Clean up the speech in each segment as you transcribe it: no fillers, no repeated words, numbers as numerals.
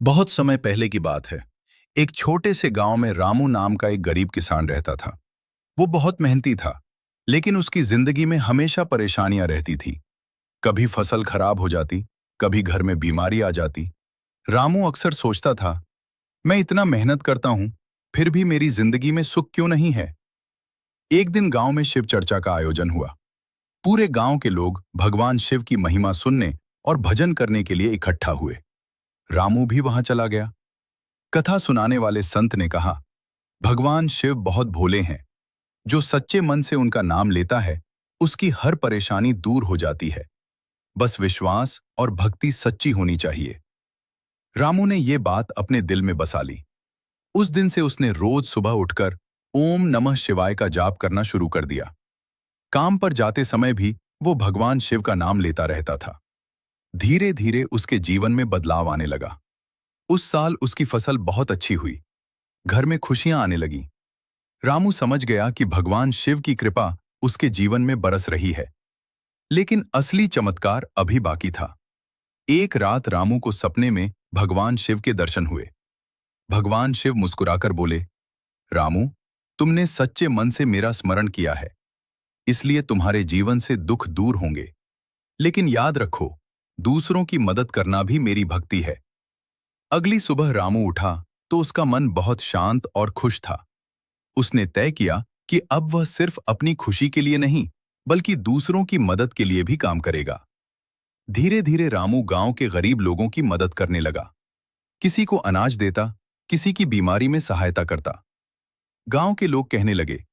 बहुत समय पहले की बात है। एक छोटे से गांव में रामू नाम का एक गरीब किसान रहता था। वो बहुत मेहनती था, लेकिन उसकी जिंदगी में हमेशा परेशानियां रहती थी। कभी फसल खराब हो जाती, कभी घर में बीमारी आ जाती। रामू अक्सर सोचता था, मैं इतना मेहनत करता हूं, फिर भी मेरी जिंदगी में सुख क्यों नहीं है। एक दिन गांव में शिव चर्चा का आयोजन हुआ। पूरे गांव के लोग भगवान शिव की महिमा सुनने और भजन करने के लिए इकट्ठा हुए। रामू भी वहां चला गया। कथा सुनाने वाले संत ने कहा, भगवान शिव बहुत भोले हैं। जो सच्चे मन से उनका नाम लेता है, उसकी हर परेशानी दूर हो जाती है। बस विश्वास और भक्ति सच्ची होनी चाहिए। रामू ने ये बात अपने दिल में बसा ली। उस दिन से उसने रोज सुबह उठकर ओम नमः शिवाय का जाप करना शुरू कर दिया। काम पर जाते समय भी वो भगवान शिव का नाम लेता रहता था। धीरे धीरे उसके जीवन में बदलाव आने लगा। उस साल उसकी फसल बहुत अच्छी हुई। घर में खुशियां आने लगी। रामू समझ गया कि भगवान शिव की कृपा उसके जीवन में बरस रही है। लेकिन असली चमत्कार अभी बाकी था। एक रात रामू को सपने में भगवान शिव के दर्शन हुए। भगवान शिव मुस्कुराकर बोले, रामू, तुमने सच्चे मन से मेरा स्मरण किया है, इसलिए तुम्हारे जीवन से दुख दूर होंगे। लेकिन याद रखो, दूसरों की मदद करना भी मेरी भक्ति है। अगली सुबह रामू उठा तो उसका मन बहुत शांत और खुश था। उसने तय किया कि अब वह सिर्फ अपनी खुशी के लिए नहीं, बल्कि दूसरों की मदद के लिए भी काम करेगा। धीरे धीरे रामू गांव के गरीब लोगों की मदद करने लगा। किसी को अनाज देता, किसी की बीमारी में सहायता करता। गांव के लोग कहने लगे,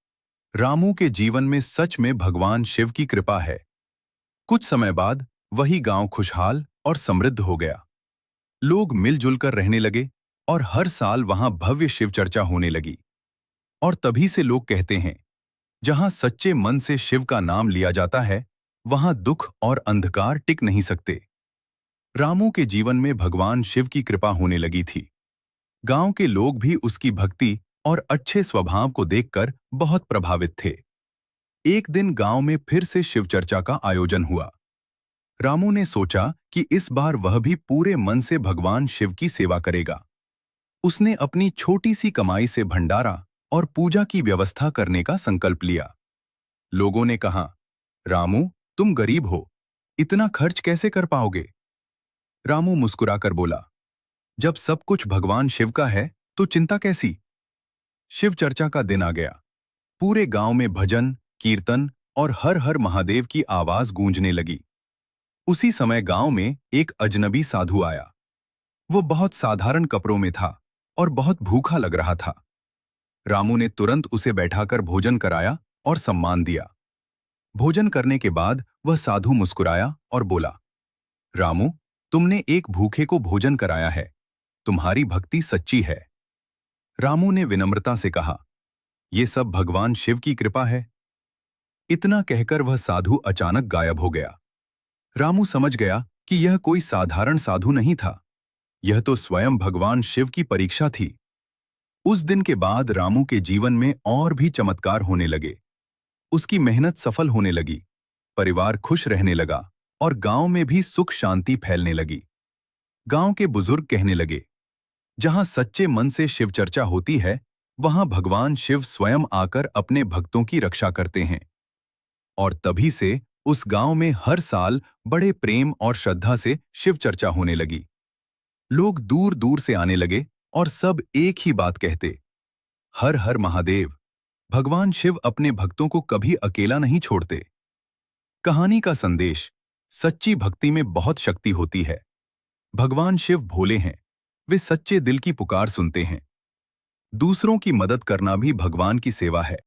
रामू के जीवन में सच में भगवान शिव की कृपा है। कुछ समय बाद वही गांव खुशहाल और समृद्ध हो गया। लोग मिलजुल कर रहने लगे और हर साल वहां भव्य शिव चर्चा होने लगी। और तभी से लोग कहते हैं, जहां सच्चे मन से शिव का नाम लिया जाता है, वहां दुख और अंधकार टिक नहीं सकते। रामू के जीवन में भगवान शिव की कृपा होने लगी थी। गांव के लोग भी उसकी भक्ति और अच्छे स्वभाव को देखकर बहुत प्रभावित थे। एक दिन गांव में फिर से शिव चर्चा का आयोजन हुआ। रामू ने सोचा कि इस बार वह भी पूरे मन से भगवान शिव की सेवा करेगा। उसने अपनी छोटी सी कमाई से भंडारा और पूजा की व्यवस्था करने का संकल्प लिया। लोगों ने कहा, रामू, तुम गरीब हो, इतना खर्च कैसे कर पाओगे। रामू मुस्कुराकर बोला, जब सब कुछ भगवान शिव का है तो चिंता कैसी। शिव चर्चा का दिन आ गया। पूरे गांव में भजन, कीर्तन और हर हर महादेव की आवाज गूंजने लगी। उसी समय गांव में एक अजनबी साधु आया। वो बहुत साधारण कपड़ों में था और बहुत भूखा लग रहा था। रामू ने तुरंत उसे बैठाकर भोजन कराया और सम्मान दिया। भोजन करने के बाद वह साधु मुस्कुराया और बोला, रामू, तुमने एक भूखे को भोजन कराया है, तुम्हारी भक्ति सच्ची है। रामू ने विनम्रता से कहा, यह सब भगवान शिव की कृपा है। इतना कहकर वह साधु अचानक गायब हो गया। रामू समझ गया कि यह कोई साधारण साधु नहीं था, यह तो स्वयं भगवान शिव की परीक्षा थी। उस दिन के बाद रामू के जीवन में और भी चमत्कार होने लगे। उसकी मेहनत सफल होने लगी, परिवार खुश रहने लगा और गांव में भी सुख शांति फैलने लगी। गांव के बुजुर्ग कहने लगे, जहां सच्चे मन से शिव चर्चा होती है, वहां भगवान शिव स्वयं आकर अपने भक्तों की रक्षा करते हैं। और तभी से उस गांव में हर साल बड़े प्रेम और श्रद्धा से शिव चर्चा होने लगी। लोग दूर दूर से आने लगे और सब एक ही बात कहते, हर हर महादेव। भगवान शिव अपने भक्तों को कभी अकेला नहीं छोड़ते। कहानी का संदेश, सच्ची भक्ति में बहुत शक्ति होती है। भगवान शिव भोले हैं, वे सच्चे दिल की पुकार सुनते हैं। दूसरों की मदद करना भी भगवान की सेवा है।